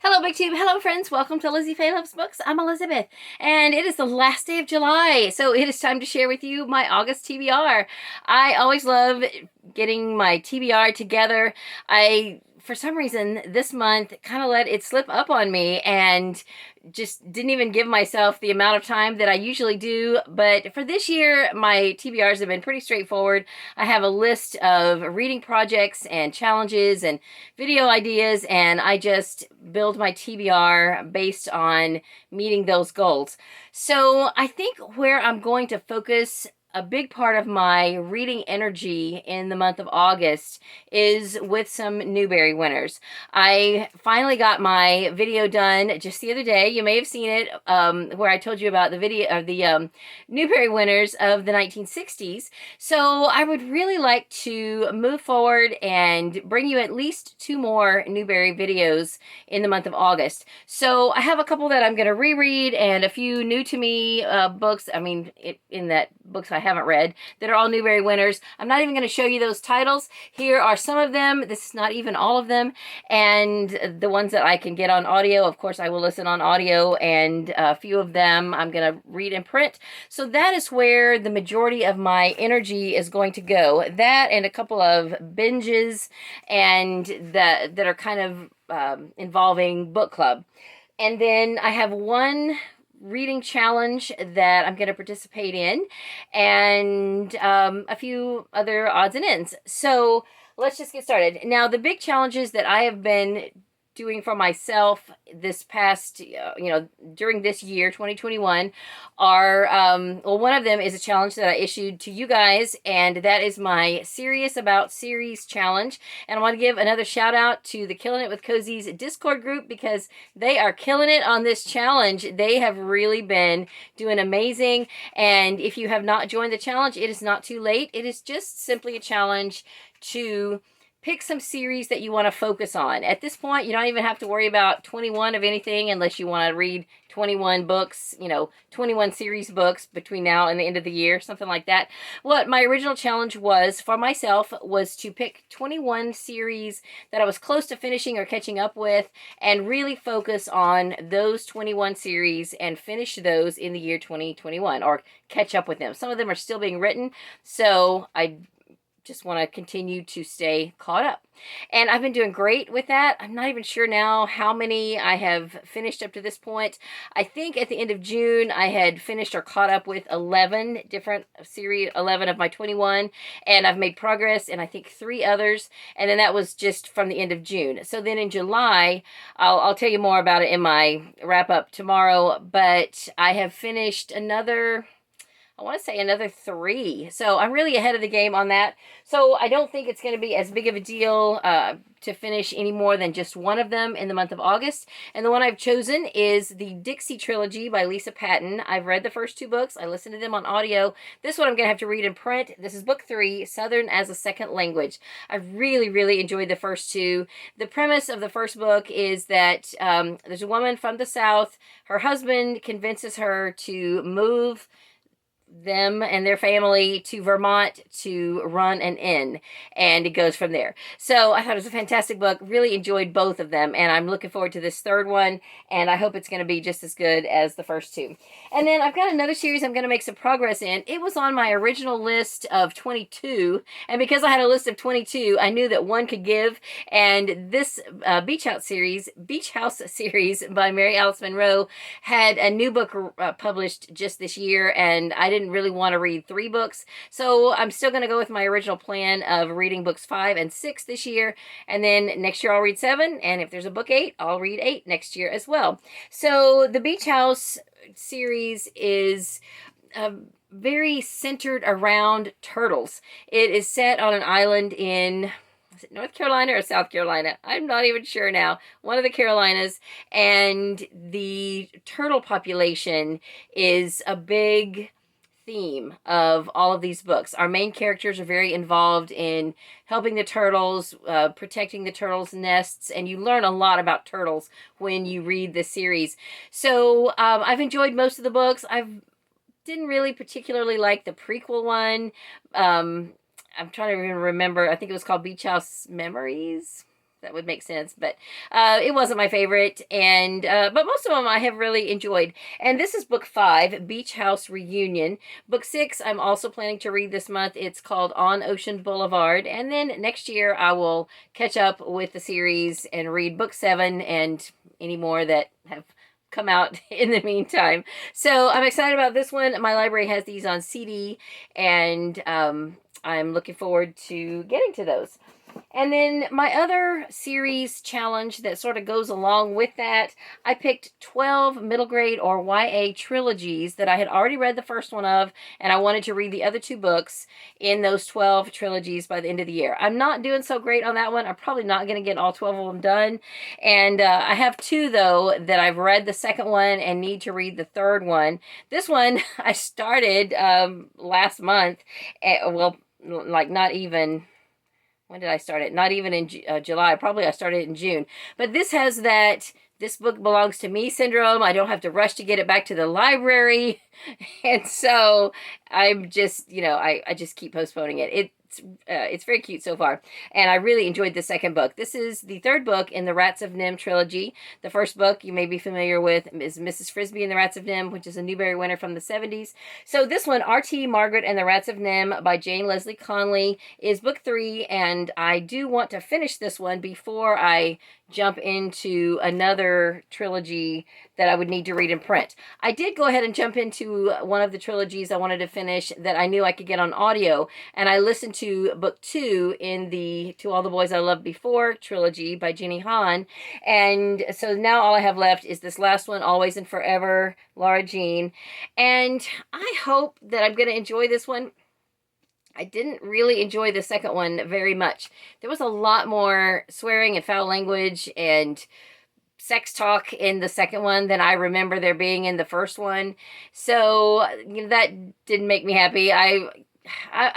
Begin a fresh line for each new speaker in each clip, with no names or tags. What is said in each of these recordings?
Hello, BookTube. Hello, friends. Welcome to Lizziefaye Loves Books. I'm Elizabeth, and it is the last day of July, so it is time to share with you my August TBR. I always love getting my TBR together. For some reason, this month kind of let it slip up on me and just didn't even give myself the amount of time that I usually do. But for this year, my TBRs have been pretty straightforward. I have a list of reading projects and challenges and video ideas, and I just build my TBR based on meeting those goals. So I think where I'm going to focus a big part of my reading energy in the month of August is with some Newbery winners. I finally got my video done just the other day. You may have seen it, where I told you about the video of the Newbery winners of the 1960s. So I would really like to move forward and bring you at least 2 more Newbery videos in the month of August. So I have a couple that I'm going to reread and a few new to me books. In that books I haven't read that are all Newbery winners. I'm not even going to show you those titles. Here are some of them. This is not even all of them. And the ones that I can get on audio, of course, I will listen on audio, and a few of them I'm going to read in print. So that is where the majority of my energy is going to go. That and a couple of binges and that are kind of involving book club. And then I have one reading challenge that I'm going to participate in, and a few other odds and ends. So let's just get started. Now, the big challenges that I have been doing for myself this past, during this year, 2021, are, one of them is a challenge that I issued to you guys, and that is my Serious About Series challenge. And I want to give another shout out to the Killing It with Cozy's Discord group, because they are killing it on this challenge. They have really been doing amazing. And if you have not joined the challenge, it is not too late. It is just simply a challenge to pick some series that you want to focus on. At this point, you don't even have to worry about 21 of anything unless you want to read 21 books, 21 series books between now and the end of the year, something like that. What my original challenge was for myself was to pick 21 series that I was close to finishing or catching up with, and really focus on those 21 series and finish those in the year 2021, or catch up with them. Some of them are still being written, so I just want to continue to stay caught up. And I've been doing great with that. I'm not even sure now how many I have finished up to this point. I think at the end of June, I had finished or caught up with 11 different series, 11 of my 21, and I've made progress in, I think, 3 others, and then that was just from the end of June. So then in July, I'll tell you more about it in my wrap-up tomorrow, but I have finished another 3. So I'm really ahead of the game on that. So I don't think it's going to be as big of a deal to finish any more than just one of them in the month of August. And the one I've chosen is the Dixie Trilogy by Lisa Patton. I've read the first 2 books. I listened to them on audio. This one I'm going to have to read in print. This is book 3, Southern as a Second Language. I really, really enjoyed the first 2. The premise of the first book is that there's a woman from the South. Her husband convinces her to move them and their family to Vermont to run an inn, and it goes from there. So I thought it was a fantastic book. Really enjoyed both of them, and I'm looking forward to this 3rd one, and I hope it's going to be just as good as the first 2. And then I've got another series I'm going to make some progress in. It was on my original list of 22, and because I had a list of 22, I knew that one could give, and this Beach House series by Mary Alice Monroe had a new book published just this year, and I didn't really want to read 3 books, so I'm still going to go with my original plan of reading books 5 and 6 this year, and then next year I'll read 7, and if there's a book 8, I'll read 8 next year as well. So the Beach House series is very centered around turtles. It is set on an island in, is it North Carolina or South Carolina? I'm not even sure now. One of the Carolinas. And the turtle population is a big theme of all of these books. Our main characters are very involved in helping the turtles, protecting the turtles' nests, and you learn a lot about turtles when you read this series. So I've enjoyed most of the books. I didn't really particularly like the prequel one. I'm trying to even remember. I think it was called Beach House Memories. that would make sense, but it wasn't my favorite, and but most of them I have really enjoyed. And this is book 5, Beach House Reunion. Book 6 I'm also planning to read this month. It's called On Ocean Boulevard, and then next year I will catch up with the series and read book 7 and any more that have come out in the meantime. So I'm excited about this one. My library has these on CD, and I'm looking forward to getting to those. And then my other series challenge that sort of goes along with that, I picked 12 middle grade or YA trilogies that I had already read the first one of, and I wanted to read the other 2 books in those 12 trilogies by the end of the year. I'm not doing so great on that one. I'm probably not going to get all 12 of them done. And I have 2, though, that I've read the second one and need to read the third one. This one I started last month. Well, like not even... When did I start it? Not even in July. Probably I started in June. But this has that this book belongs to me syndrome. I don't have to rush to get it back to the library. And so I'm just, I just keep postponing it. It's very cute so far, and I really enjoyed the second book. This is the third book in the Rats of Nim trilogy. The first book you may be familiar with is Mrs. Frisbee and the Rats of Nim, which is a Newbery winner from the 70s. So this one, R.T. Margaret and the Rats of Nim by Jane Leslie Conley, is book 3, and I do want to finish this one before I jump into another trilogy that I would need to read in print. I did go ahead and jump into one of the trilogies I wanted to finish that I knew I could get on audio, and I listened to book 2 in the To All the Boys I Loved Before trilogy by Jenny Han, and so now all I have left is this last one, Always and Forever, Laura Jean, and I hope that I'm going to enjoy this one. I didn't really enjoy the second one very much. There was a lot more swearing and foul language and sex talk in the second one than I remember there being in the first one. So that didn't make me happy. I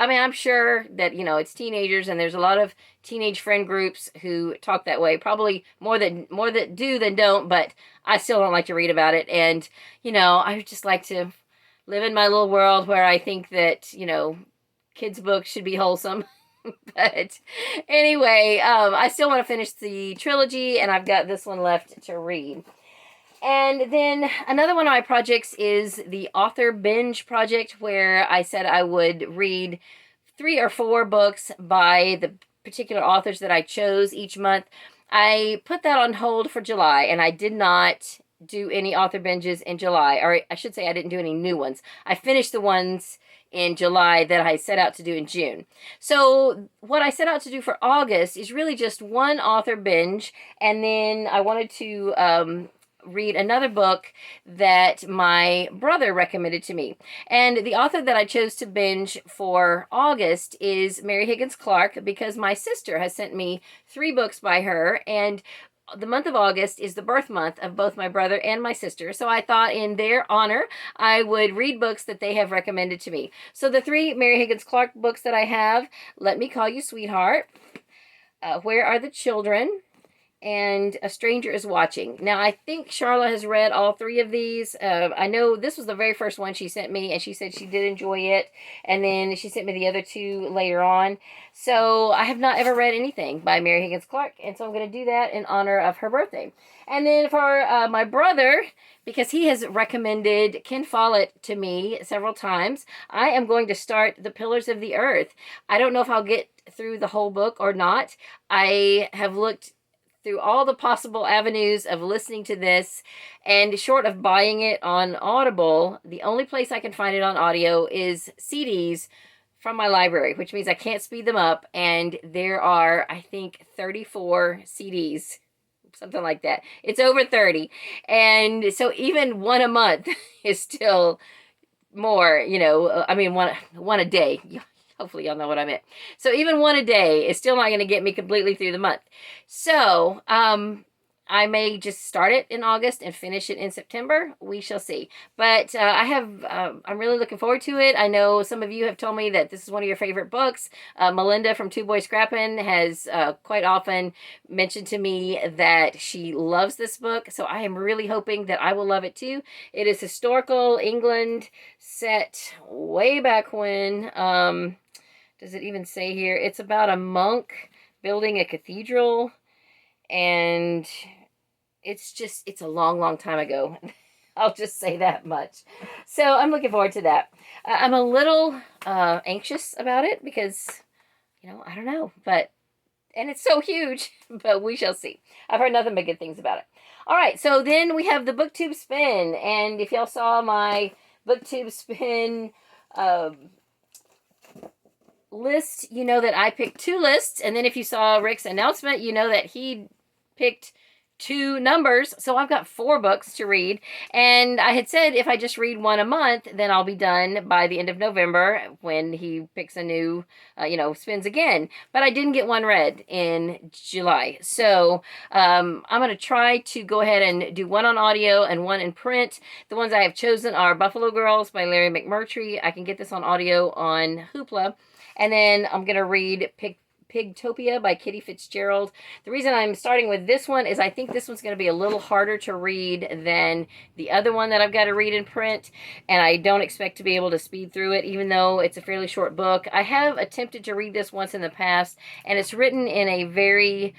mean, I'm sure that, it's teenagers and there's a lot of teenage friend groups who talk that way. Probably more that do than don't, but I still don't like to read about it. And, I just like to live in my little world where I think that, kids' books should be wholesome. But anyway, I still want to finish the trilogy, and I've got this one left to read. And then another one of my projects is the author binge project, where I said I would read 3 or 4 books by the particular authors that I chose each month. I put that on hold for July, and I did not do any author binges in July, or I should say I didn't do any new ones. I finished the ones in July that I set out to do in June. So what I set out to do for August is really just one author binge, and then I wanted to read another book that my brother recommended to me. And the author that I chose to binge for August is Mary Higgins Clark, because my sister has sent me 3 books by her, and the month of August is the birth month of both my brother and my sister, so I thought in their honor I would read books that they have recommended to me. So the 3 Mary Higgins Clark books that I have: Let Me Call You Sweetheart, Where Are the Children, and A Stranger Is Watching. Now, I think Charla has read all 3 of these. I know this was the very first one she sent me, and she said she did enjoy it, and then she sent me the other 2 later on. So I have not ever read anything by Mary Higgins Clark, and so I'm going to do that in honor of her birthday. And then for my brother, because he has recommended Ken Follett to me several times, I am going to start The Pillars of the Earth. I don't know if I'll get through the whole book or not. I have looked through all the possible avenues of listening to this, and short of buying it on Audible, the only place I can find it on audio is CDs from my library, which means I can't speed them up, and there are, I think, 34 CDs, something like that. It's over 30, and so even one a month is still more, I mean, one a day. Hopefully y'all know what I meant. So even one a day is still not going to get me completely through the month. So I may just start it in August and finish it in September. We shall see. But I'm really looking forward to it. I know some of you have told me that this is one of your favorite books. Melinda from Two Boys Scrappin' has quite often mentioned to me that she loves this book. So I am really hoping that I will love it too. It is historical England, set way back when. Does it even say here? It's about a monk building a cathedral. And it's a long, long time ago. I'll just say that much. So I'm looking forward to that. I'm a little anxious about it because, I don't know, and it's so huge, but we shall see. I've heard nothing but good things about it. All right, so then we have the BookTube spin, and if y'all saw my BookTube spin list, you know that I picked 2 lists, and then if you saw Rick's announcement, you know that he picked 2 numbers, so I've got 4 books to read, and I had said if I just read 1 a month, then I'll be done by the end of November when he picks a new, spins again, but I didn't get one read in July, so I'm going to try to go ahead and do 1 on audio and 1 in print. The ones I have chosen are Buffalo Girls by Larry Mcmurtry. I can get this on audio on Hoopla, and then I'm going to read Pigtopia by Kitty Fitzgerald. The reason I'm starting with this one is I think this one's going to be a little harder to read than the other one that I've got to read in print, and I don't expect to be able to speed through it, even though it's a fairly short book. I have attempted to read this once in the past, and it's written in a very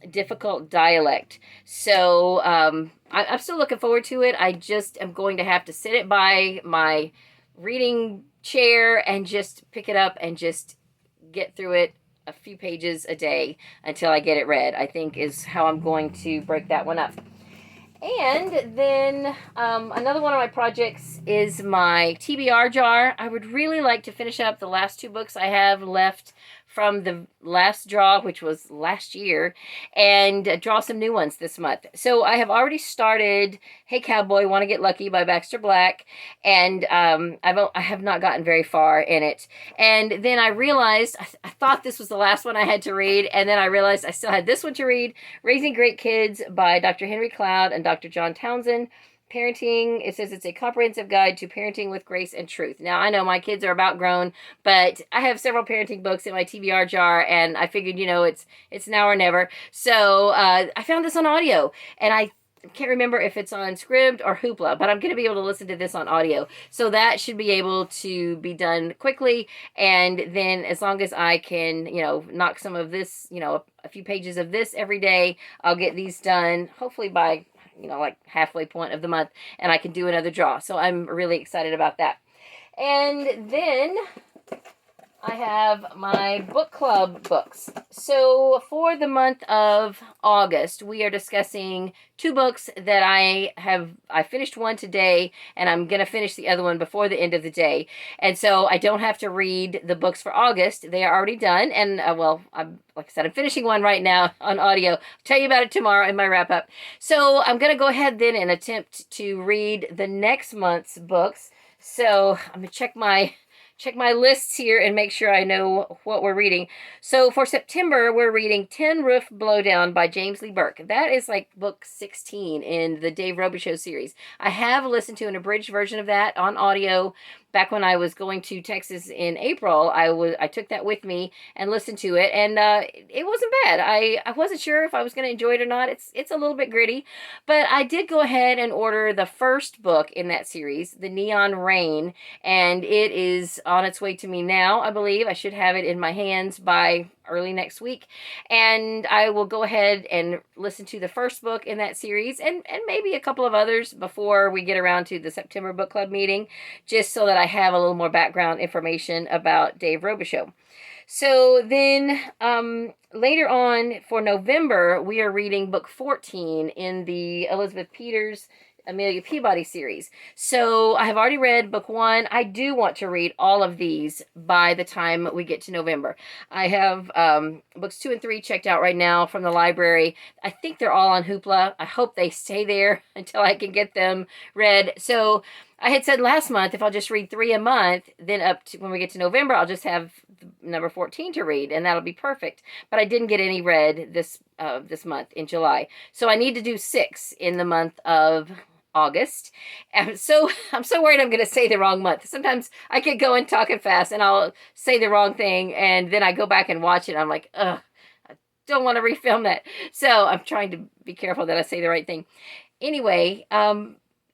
difficult dialect. So I'm still looking forward to it. I just am going to have to sit it by my reading chair and just pick it up and just get through it a few pages a day until I get it read, I think is how I'm going to break that one up. And then another one of my projects is my TBR jar. I would really like to finish up the last 2 books I have left from the last draw, which was last year, and draw some new ones this month. So I have already started Hey Cowboy, Want to Get Lucky by Baxter Black, and I have not gotten very far in it. And then I realized, I thought this was the last one I had to read, and then I realized I still had this one to read, Raising Great Kids by Dr. Henry Cloud and Dr. John Townsend. Parenting, it says it's a comprehensive guide to parenting with grace and truth. Now, I know my kids are about grown, but I have several parenting books in my TBR jar, and I figured, it's now or never. So I found this on audio, and I can't remember if it's on Scribd or Hoopla, but I'm going to be able to listen to this on audio. So that should be able to be done quickly, and then as long as I can, knock some of this, a few pages of this every day, I'll get these done, hopefully by like halfway point of the month, and I can do another draw. So I'm really excited about that. And then I have my book club books. So for the month of August, we are discussing 2 books that I finished one today, and I'm going to finish the other one before the end of the day. And so I don't have to read the books for August. They are already done. And like I said, I'm finishing one right now on audio. I'll tell you about it tomorrow in my wrap up. So I'm going to go ahead then and attempt to read the next month's books. So I'm going to check my lists here and make sure I know what we're reading. So for September, we're reading Tin Roof Blowdown by James Lee Burke. That is like book 16 in the Dave Robichaux series. I have listened to an abridged version of that on audio. Back when I was going to Texas in April, I took that with me and listened to it, and it wasn't bad. I wasn't sure if I was going to enjoy it or not. It's a little bit gritty, but I did go ahead and order the first book in that series, The Neon Rain, and it is on its way to me now, I believe. I should have it in my hands by early next week, and I will go ahead and listen to the first book in that series and maybe a couple of others before we get around to the September book club meeting, just so that I have a little more background information about Dave Robichaux. So then later on for November, we are reading book 14 in the Elizabeth Peters Amelia Peabody series. So I have already read book 1. I do want to read all of these by the time we get to November. I have books 2 and 3 checked out right now from the library. I think they're all on Hoopla. I hope they stay there until I can get them read. So I had said last month, if I'll just read 3 a month, then up to when we get to November, I'll just have number 14 to read, and that'll be perfect. But I didn't get any read this month in July. So I need to do 6 in the month of August. And so I'm so worried I'm going to say the wrong month. Sometimes I get going talking fast and I'll say the wrong thing, and then I go back and watch it and I'm like, ugh, I don't want to refilm that. So I'm trying to be careful that I say the right thing. Anyway,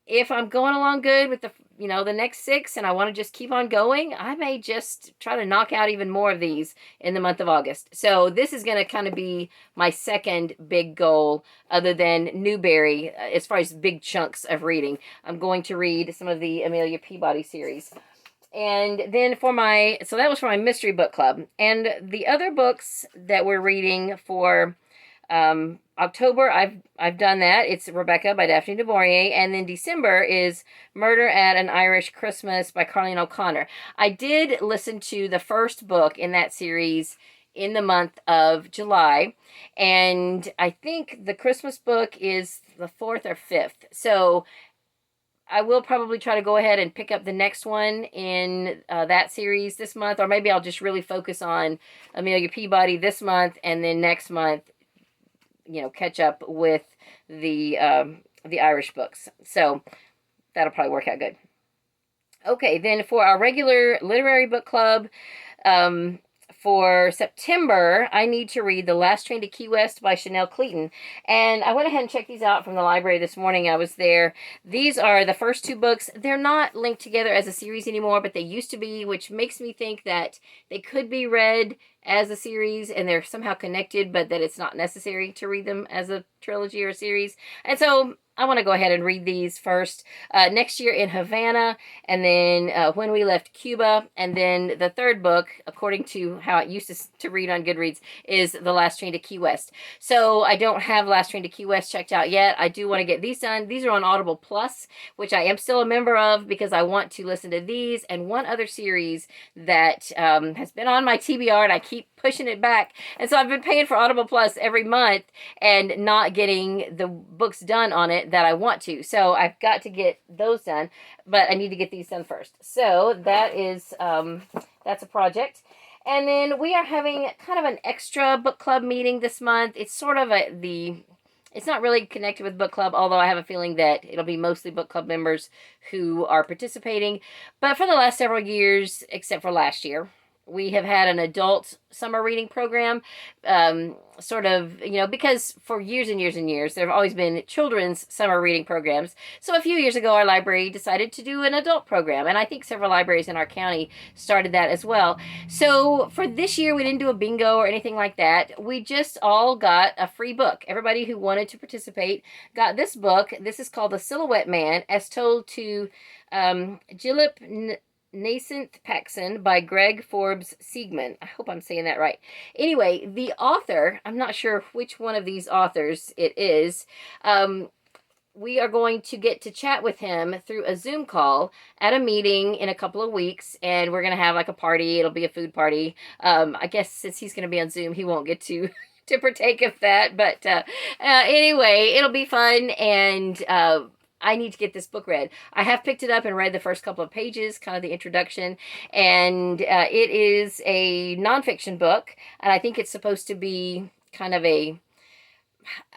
if I'm going along good with the next 6 and I want to just keep on going, I may just try to knock out even more of these in the month of August. So this is going to kind of be my second big goal other than Newberry as far as big chunks of reading. I'm going to read some of the Amelia Peabody series. And then so that was for my mystery book club. And the other books that we're reading for October, I've done that. It's Rebecca by Daphne du Maurier, and then December is Murder at an Irish Christmas by Carleen O'Connor. I did listen to the first book in that series in the month of July, and I think the Christmas book is the 4th or 5th. So I will probably try to go ahead and pick up the next one in that series this month, or maybe I'll just really focus on Amelia Peabody this month, and then next month, catch up with the Irish books. So that'll probably work out good. Okay, then for our regular literary book club, for September, I need to read The Last Train to Key West by Chanel Cleeton. And I went ahead and checked these out from the library this morning. I was there. These are the first 2 books. They're not linked together as a series anymore, but they used to be, which makes me think that they could be read as a series and they're somehow connected, but that it's not necessary to read them as a trilogy or a series. And so I want to go ahead and read these first. Next Year in Havana, and then When We Left Cuba, and then the third book, according to how I used to read on Goodreads, is The Last Train to Key West. So I don't have Last Train to Key West checked out yet. I do want to get these done. These are on Audible Plus, which I am still a member of because I want to listen to these and one other series that has been on my TBR and I keep pushing it back. And so I've been paying for Audible Plus every month and not getting the books done on it that I want to. So I've got to get those done, but I need to get these done first. So that is, that's a project. And then we are having kind of an extra book club meeting this month. It's sort of it's not really connected with book club, although I have a feeling that it'll be mostly book club members who are participating. But for the last several years, except for last year, we have had an adult summer reading program, sort of, because for years and years and years, there have always been children's summer reading programs. So a few years ago, our library decided to do an adult program, and I think several libraries in our county started that as well. So for this year, we didn't do a bingo or anything like that. We just all got a free book. Everybody who wanted to participate got this book. This is called The Silhouette Man, as told to Gillip Nascent Paxson by Greg Forbes Siegman. I hope I'm saying that right. Anyway, the author, I'm not sure which one of these authors it is, we are going to get to chat with him through a Zoom call at a meeting in a couple of weeks, and we're going to have like a party. It'll be a food party. I guess since he's going to be on Zoom, he won't get to partake of that, but anyway, it'll be fun, and I need to get this book read. I have picked it up and read the first couple of pages, kind of the introduction, and it is a nonfiction book, and I think it's supposed to be kind of I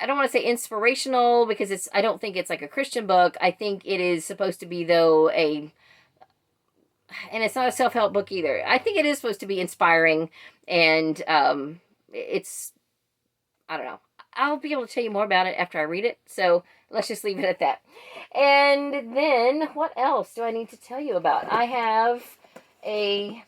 don't want to say inspirational, because I don't think it's like a Christian book. I think it is supposed to be, though, and it's not a self-help book either. I think it is supposed to be inspiring, and I don't know. I'll be able to tell you more about it after I read it, so let's just leave it at that. And then, what else do I need to tell you about? I have I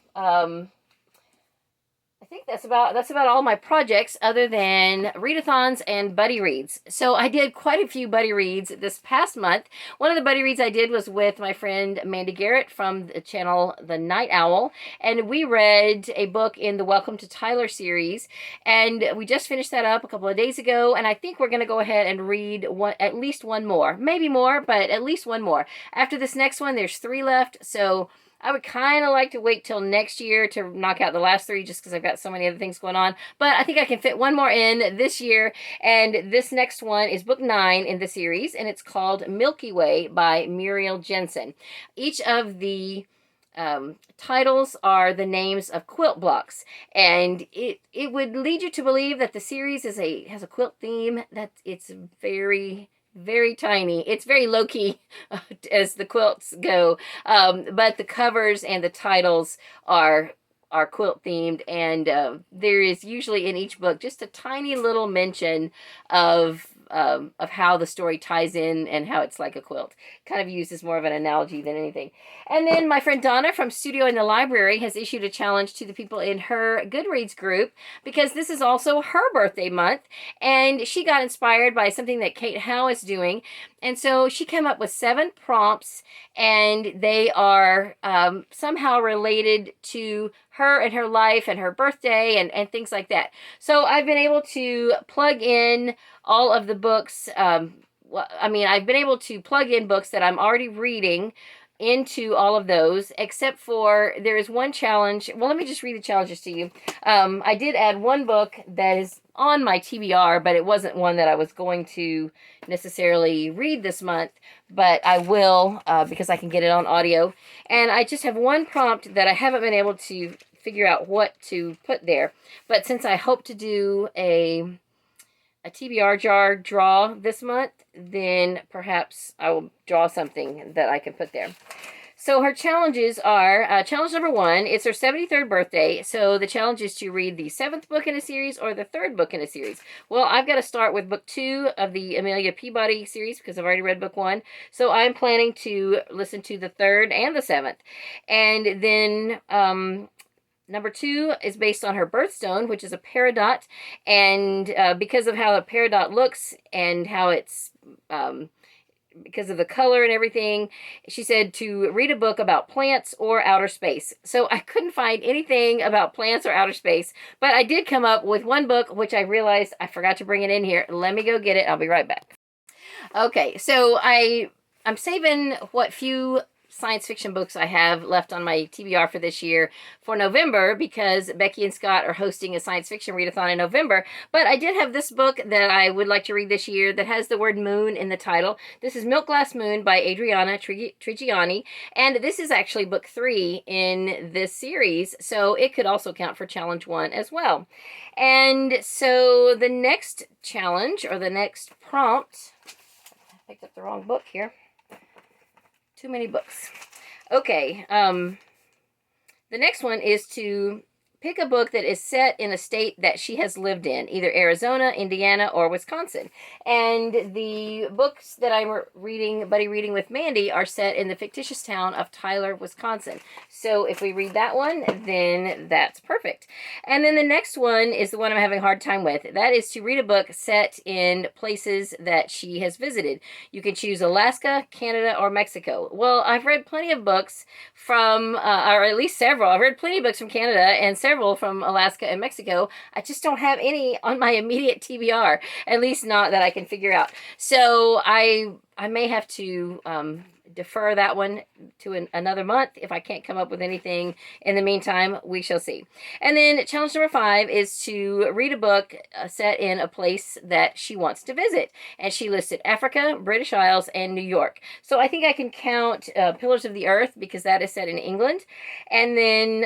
think that's about all my projects, other than readathons and buddy reads. So I did quite a few buddy reads this past month. One of the buddy reads I did was with my friend Mandy Garrett from the channel The Night Owl, and we read a book in the Welcome to Tyler series, and we just finished that up a couple of days ago, and I think we're going to go ahead and read at least one more. Maybe more, but at least one more. After this next one, there's 3 left, so I would kind of like to wait till next year to knock out the last 3, just because I've got so many other things going on. But I think I can fit one more in this year. And this next one is book 9 in the series, and it's called Milky Way by Muriel Jensen. Each of the titles are the names of quilt blocks, and it would lead you to believe that the series has a quilt theme, that it's very tiny. It's very low-key as the quilts go, but the covers and the titles are quilt themed, and there is usually in each book just a tiny little mention of of how the story ties in and how it's like a quilt. Kind of used as more of an analogy than anything. And then my friend Donna from Studio in the Library has issued a challenge to the people in her Goodreads group, because this is also her birthday month, and she got inspired by something that Kate Howe is doing. And so she came up with 7 prompts, and they are somehow related to her and her life and her birthday and things like that. So I've been able to plug in all of the books. I've been able to plug in books that I'm already reading into all of those, except for there is one challenge. Well, let me just read the challenges to you. I did add one book that is on my TBR, but it wasn't one that I was going to necessarily read this month, but I will because I can get it on audio. And I just have one prompt that I haven't been able to figure out what to put there. But since I hope to do a Tbr Jar draw this month, then perhaps I will draw something that I can put there. So her challenges are, challenge number 1, it's her 73rd birthday, so the challenge is to read the 7th book in a series or the 3rd book in a series. Well, I've got to start with book 2 of the Amelia Peabody series because I've already read book 1, so I'm planning to listen to the 3rd and the 7th. And then number 2 is based on her birthstone, which is a peridot, and because of how a peridot looks and how it's because of the color and everything, she said to read a book about plants or outer space. So I couldn't find anything about plants or outer space, but I did come up with one book, which I realized I forgot to bring it in here. Let me go get it. I'll be right back. Okay, so I'm saving what few science fiction books I have left on my TBR for this year for November, because Becky and Scott are hosting a science fiction readathon in November. But I did have this book that I would like to read this year that has the word moon in the title. This is Milk Glass Moon by Adriana Trijiani, and this is actually book 3 in this series, so it could also count for challenge 1 as well. And so the next challenge, or the next prompt, I picked up the wrong book here. Too many books. Okay, the next one is to pick a book that is set in a state that she has lived in, either Arizona, Indiana, or Wisconsin. And the books that I'm buddy reading with Mandy are set in the fictitious town of Tyler, Wisconsin. So if we read that one, then that's perfect. And then the next one is the one I'm having a hard time with. That is to read a book set in places that she has visited. You can choose Alaska, Canada, or Mexico. Well, I've read plenty of books from, or at least several. I've read plenty of books from Canada and several from Alaska and Mexico. I just don't have any on my immediate TBR, at least not that I can figure out. So I may have to defer that one to another month if I can't come up with anything in the meantime. We shall see. And then challenge number 5 is to read a book set in a place that she wants to visit, and she listed Africa, British Isles, and New York. So I think I can count Pillars of the Earth, because that is set in England. And then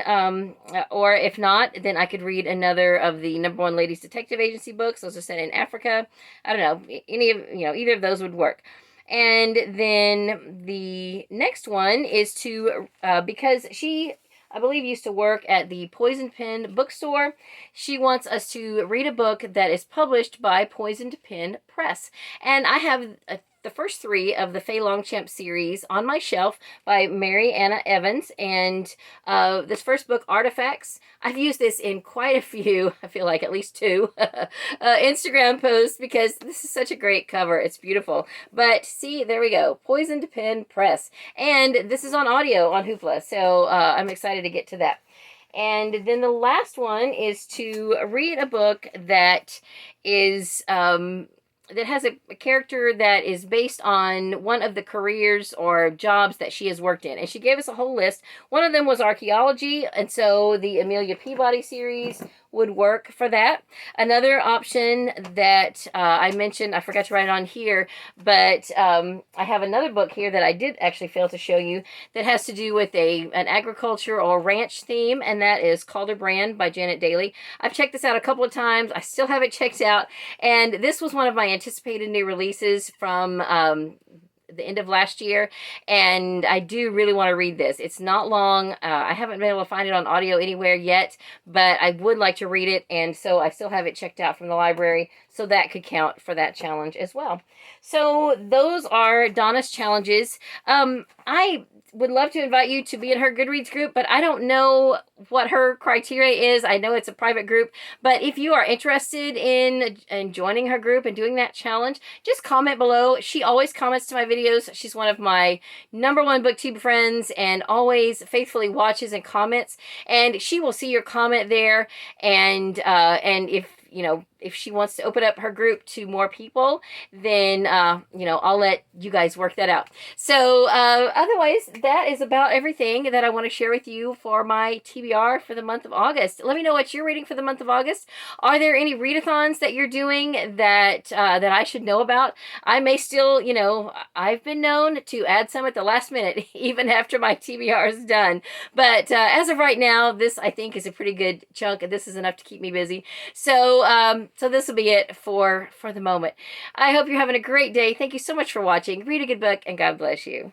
or if not, then I could read another of the #1 Ladies Detective Agency books. Those are set in Africa. I don't know, either of those would work. And then the next one is to, because she, I believe, used to work at the Poison Pen bookstore, she wants us to read a book that is published by Poison Pen Press. And I have the first 3 of the Faye Longchamp series on my shelf by Mary Anna Evans. And this first book, Artifacts, I've used this in quite a few, I feel like at least 2, Instagram posts, because this is such a great cover. It's beautiful. But see, there we go. Poison Pen Press. And this is on audio on Hoopla, so I'm excited to get to that. And then the last one is to read a book that is that has a character that is based on one of the careers or jobs that she has worked in. And she gave us a whole list. One of them was archaeology, and so the Amelia Peabody series would work for that. Another option that I mentioned, I forgot to write it on here, but I have another book here that I did actually fail to show you that has to do with an agriculture or ranch theme, and that is Calder Brand by Janet Daly. I've checked this out a couple of times. I still have it checked out, and this was one of my anticipated new releases from the end of last year, and I do really want to read this. It's not long. I haven't been able to find it on audio anywhere yet, but I would like to read it, and so I still have it checked out from the library, so that could count for that challenge as well. So those are Donna's challenges. I would love to invite you to be in her Goodreads group, but I don't know what her criteria is. I know it's a private group, but if you are interested in joining her group and doing that challenge, just comment below. She always comments to my videos. She's one of my #1 booktube friends and always faithfully watches and comments, and she will see your comment there. And if she wants to open up her group to more people, then, I'll let you guys work that out. So, otherwise, that is about everything that I want to share with you for my TBR for the month of August. Let me know what you're reading for the month of August. Are there any readathons that you're doing that I should know about? I may still, I've been known to add some at the last minute, even after my TBR is done. But as of right now, this, I think, is a pretty good chunk, and this is enough to keep me busy. So this will be it for the moment. I hope you're having a great day. Thank you so much for watching. Read a good book, and God bless you.